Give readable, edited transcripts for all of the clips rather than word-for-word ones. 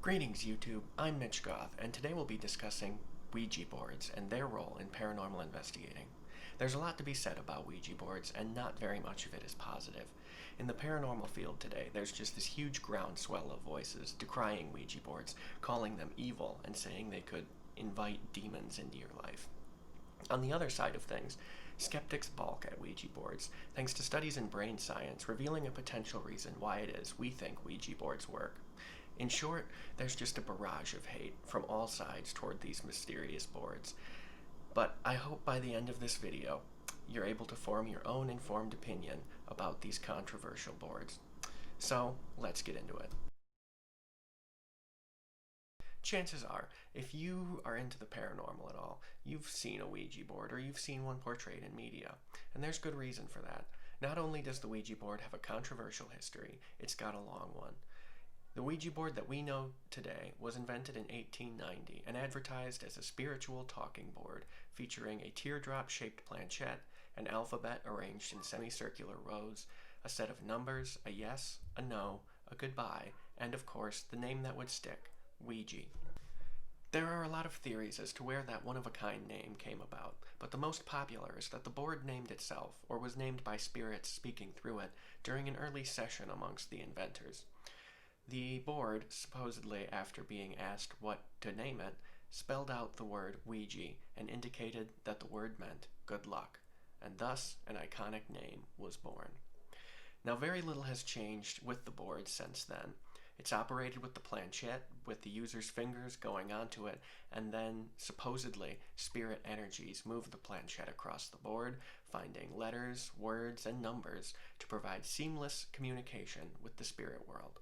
Greetings YouTube, I'm Mitch Goth, and today we'll be discussing Ouija boards and their role in paranormal investigating. There's a lot to be said about Ouija boards, and not very much of it is positive. In the paranormal field today, there's just this huge groundswell of voices decrying Ouija boards, calling them evil, and saying they could invite demons into your life. On the other side of things, skeptics balk at Ouija boards, thanks to studies in brain science revealing a potential reason why it is we think Ouija boards work. In short, there's just a barrage of hate from all sides toward these mysterious boards. But I hope by the end of this video, you're able to form your own informed opinion about these controversial boards. So, let's get into it. Chances are, if you are into the paranormal at all, you've seen a Ouija board or you've seen one portrayed in media. And there's good reason for that. Not only does the Ouija board have a controversial history, it's got a long one. The Ouija board that we know today was invented in 1890 and advertised as a spiritual talking board featuring a teardrop-shaped planchette, an alphabet arranged in semicircular rows, a set of numbers, a yes, a no, a goodbye, and of course the name that would stick, Ouija. There are a lot of theories as to where that one-of-a-kind name came about, but the most popular is that the board named itself, or was named by spirits speaking through it, during an early session amongst the inventors. The board, supposedly after being asked what to name it, spelled out the word Ouija and indicated that the word meant good luck, and thus an iconic name was born. Now very little has changed with the board since then. It's operated with the planchette, with the user's fingers going onto it, and then, supposedly, spirit energies move the planchette across the board, finding letters, words, and numbers to provide seamless communication with the spirit world.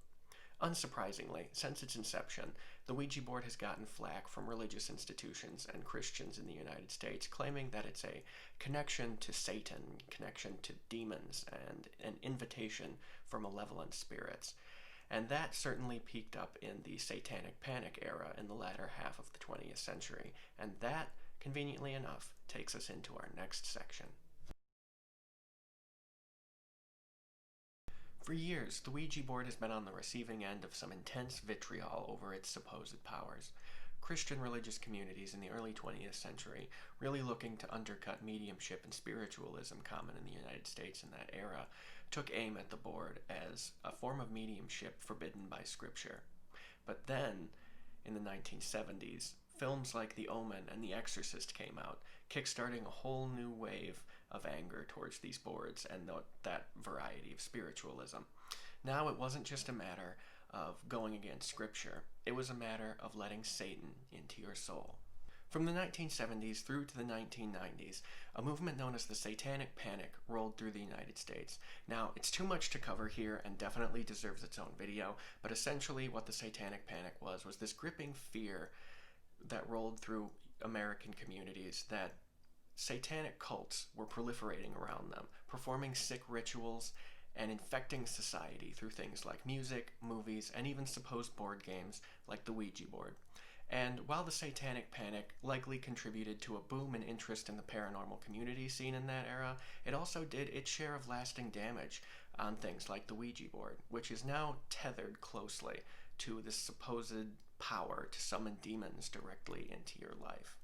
Unsurprisingly, since its inception, the Ouija board has gotten flack from religious institutions and Christians in the United States, claiming that it's a connection to Satan, connection to demons, and an invitation for malevolent spirits. And that certainly peaked up in the Satanic Panic era in the latter half of the 20th century, and that, conveniently enough, takes us into our next section. For years, the Ouija board has been on the receiving end of some intense vitriol over its supposed powers. Christian religious communities in the early 20th century, really looking to undercut mediumship and spiritualism common in the United States in that era, took aim at the board as a form of mediumship forbidden by scripture. But then, in the 1970s, films like The Omen and The Exorcist came out, kickstarting a whole new wave of anger towards these boards and that variety of spiritualism. Now it wasn't just a matter of going against scripture, it was a matter of letting Satan into your soul. From the 1970s through to the 1990s, a movement known as the Satanic Panic rolled through the United States. Now, it's too much to cover here and definitely deserves its own video, but essentially what the Satanic Panic was this gripping fear that rolled through American communities that satanic cults were proliferating around them, performing sick rituals and infecting society through things like music, movies, and even supposed board games like the Ouija board. And while the Satanic Panic likely contributed to a boom in interest in the paranormal community scene in that era, it also did its share of lasting damage on things like the Ouija board, which is now tethered closely to this supposed power to summon demons directly into your life.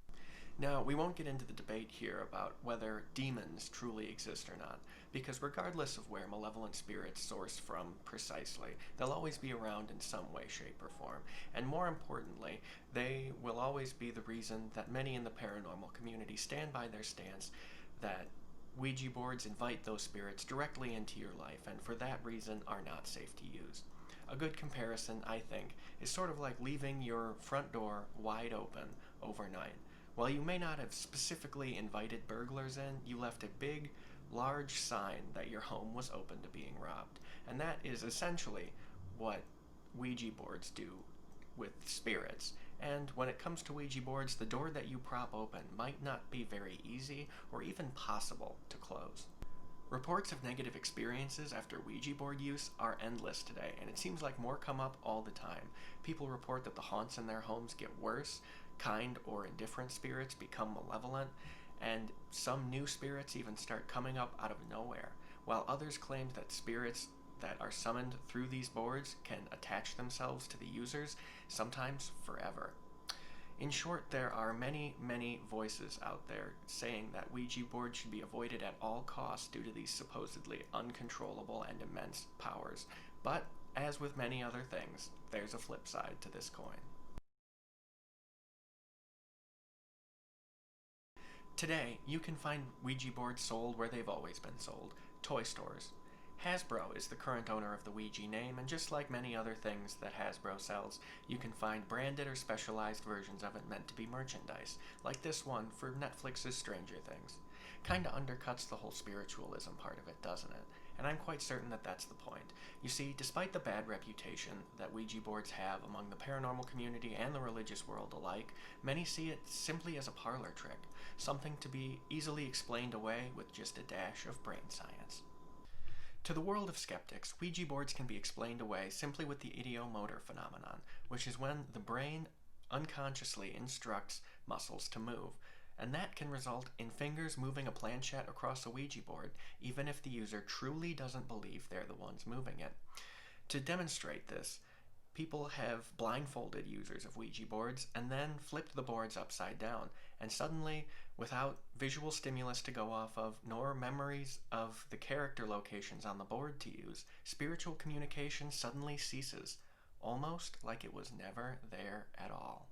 Now, we won't get into the debate here about whether demons truly exist or not, because regardless of where malevolent spirits source from precisely, they'll always be around in some way, shape, or form. And more importantly, they will always be the reason that many in the paranormal community stand by their stance that Ouija boards invite those spirits directly into your life, and for that reason are not safe to use. A good comparison, I think, is sort of like leaving your front door wide open overnight. While you may not have specifically invited burglars in, you left a big, large sign that your home was open to being robbed. And that is essentially what Ouija boards do with spirits. And when it comes to Ouija boards, the door that you prop open might not be very easy or even possible to close. Reports of negative experiences after Ouija board use are endless today, and it seems like more come up all the time. People report that the haunts in their homes get worse, kind or indifferent spirits become malevolent, and some new spirits even start coming up out of nowhere, while others claimed that spirits that are summoned through these boards can attach themselves to the users, sometimes forever. In short, there are many, many voices out there saying that Ouija boards should be avoided at all costs due to these supposedly uncontrollable and immense powers. But, as with many other things, there's a flip side to this coin. Today, you can find Ouija boards sold where they've always been sold, toy stores. Hasbro is the current owner of the Ouija name, and just like many other things that Hasbro sells, you can find branded or specialized versions of it meant to be merchandise, like this one for Netflix's Stranger Things. Kinda undercuts the whole spiritualism part of it, doesn't it? And I'm quite certain that that's the point. You see, despite the bad reputation that Ouija boards have among the paranormal community and the religious world alike, many see it simply as a parlor trick, something to be easily explained away with just a dash of brain science. To the world of skeptics, Ouija boards can be explained away simply with the ideomotor phenomenon, which is when the brain unconsciously instructs muscles to move, and that can result in fingers moving a planchette across a Ouija board, even if the user truly doesn't believe they're the ones moving it. To demonstrate this, people have blindfolded users of Ouija boards and then flipped the boards upside down, and suddenly, without visual stimulus to go off of, nor memories of the character locations on the board to use, spiritual communication suddenly ceases, almost like it was never there at all.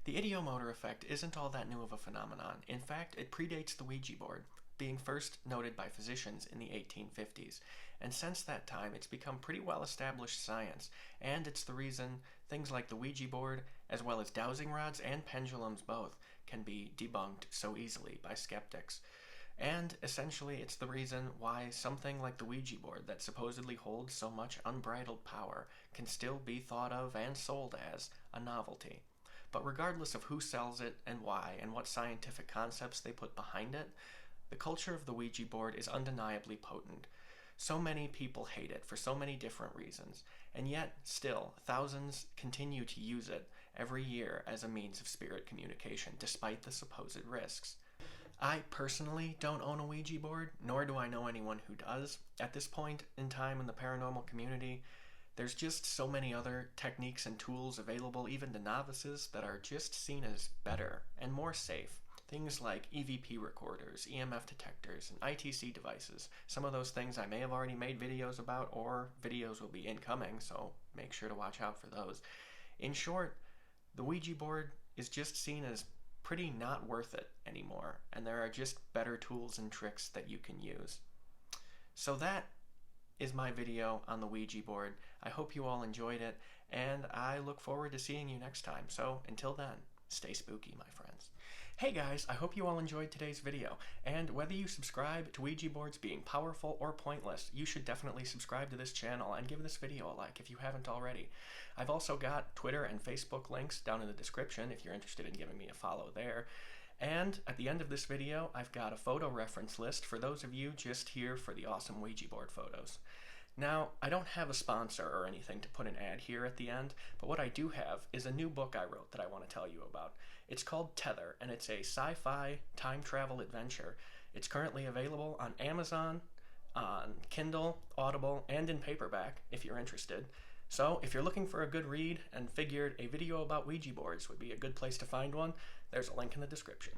The ideomotor effect isn't all that new of a phenomenon. In fact, it predates the Ouija board, being first noted by physicians in the 1850s, and since that time it's become pretty well established science, and it's the reason things like the Ouija board, as well as dowsing rods and pendulums both, can be debunked so easily by skeptics. And essentially it's the reason why something like the Ouija board that supposedly holds so much unbridled power can still be thought of and sold as a novelty. But regardless of who sells it and why and what scientific concepts they put behind it, the culture of the Ouija board is undeniably potent. So many people hate it for so many different reasons, and yet, still, thousands continue to use it every year as a means of spirit communication, despite the supposed risks. I personally don't own a Ouija board, nor do I know anyone who does. At this point in time in the paranormal community, there's just so many other techniques and tools available even to novices that are just seen as better and more safe. Things like EVP recorders, EMF detectors, and ITC devices. Some of those things I may have already made videos about, or videos will be incoming, so make sure to watch out for those. In short, the Ouija board is just seen as pretty not worth it anymore, and there are just better tools and tricks that you can use. So that is my video on the Ouija board. I hope you all enjoyed it, and I look forward to seeing you next time. So until then, stay spooky, my friends. Hey guys, I hope you all enjoyed today's video, and whether you subscribe to Ouija boards being powerful or pointless, you should definitely subscribe to this channel and give this video a like if you haven't already. I've also got Twitter and Facebook links down in the description if you're interested in giving me a follow there. And at the end of this video, I've got a photo reference list for those of you just here for the awesome Ouija board photos. Now, I don't have a sponsor or anything to put an ad here at the end, but what I do have is a new book I wrote that I want to tell you about. It's called Tether, and it's a sci-fi time travel adventure. It's currently available on Amazon, on Kindle, Audible, and in paperback, if you're interested. So, if you're looking for a good read and figured a video about Ouija boards would be a good place to find one, there's a link in the description.